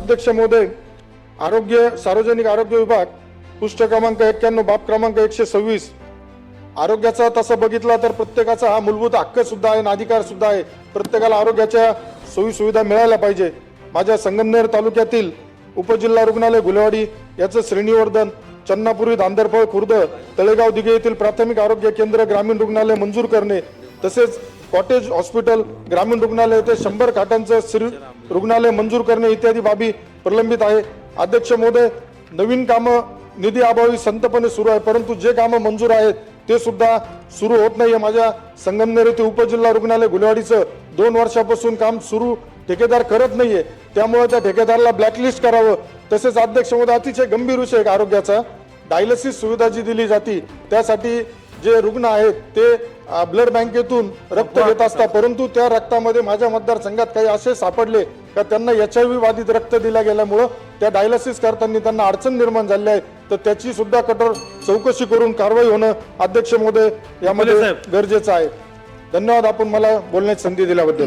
अध्यक्ष महोदय, आरोग्य सार्वजनिक आरोग्य विभाग पृष्ठ क्रमांक 91 बाब क्रमांक 126 आरोग्याचा तसं बघितला तर प्रत्येकाचा हा मूलभूत हक्क सुद्धा आहे आणि अधिकार सुद्धा आहे। प्रत्येकाला आरोग्याच्या सोयी सुविधा मिळायला पाहिजे। माझ्या संगमनेर तालुक्यातील उपजिल्हा रुग्णालय गुलेवाडी याचं श्रेणीवर्धन, चन्नापुरी, धांदरफळ, खुर्द, तळेगाव दिघे येथील प्राथमिक आरोग्य केंद्र ग्रामीण रुग्णालय मंजूर करणे, तसेच कॉटेज हॉस्पिटल ग्रामीण रुग्णालय येथे 100 खाटांचं रुग्णालय मंजूर करणे इत्यादी बाबी प्रलंबित आहे। अध्यक्ष महोदय, नवीन कामं निधी अभावी संतपणे सुरू आहे, परंतु जे कामं मंजूर आहेत ते सुद्धा सुरू होत नाहीये। माझ्या संगमनेर येथे उपजिल्हा रुग्णालय गुलेवाडीचं 2 वर्षापासून काम सुरू ठेकेदार करत नाहीये, त्यामुळे त्या ठेकेदाराला ब्लॅकलिस्ट करावं। तसेच अध्यक्ष महोदय, अतिशय गंभीर विषय आरोग्याचा, डायलिसिस सुविधा जी दिली जाते त्यासाठी जे रुग्ण आहेत ते ब्लड बँकेतून रक्त घेत असतात, परंतु त्या रक्तामध्ये माझ्या मतदारसंघात काही असे सापडले का त्यांना HIV बाधित रक्त दिल्या गेल्यामुळं त्या डायलिसिस करताना त्यांना अडचण निर्माण झाली आहे, तर त्याची सुद्धा कठोर चौकशी करून कारवाई होणं अध्यक्ष महोदय यामध्ये गरजेचं आहे। धन्यवाद आपण मला बोलण्याची संधी दिल्याबद्दल।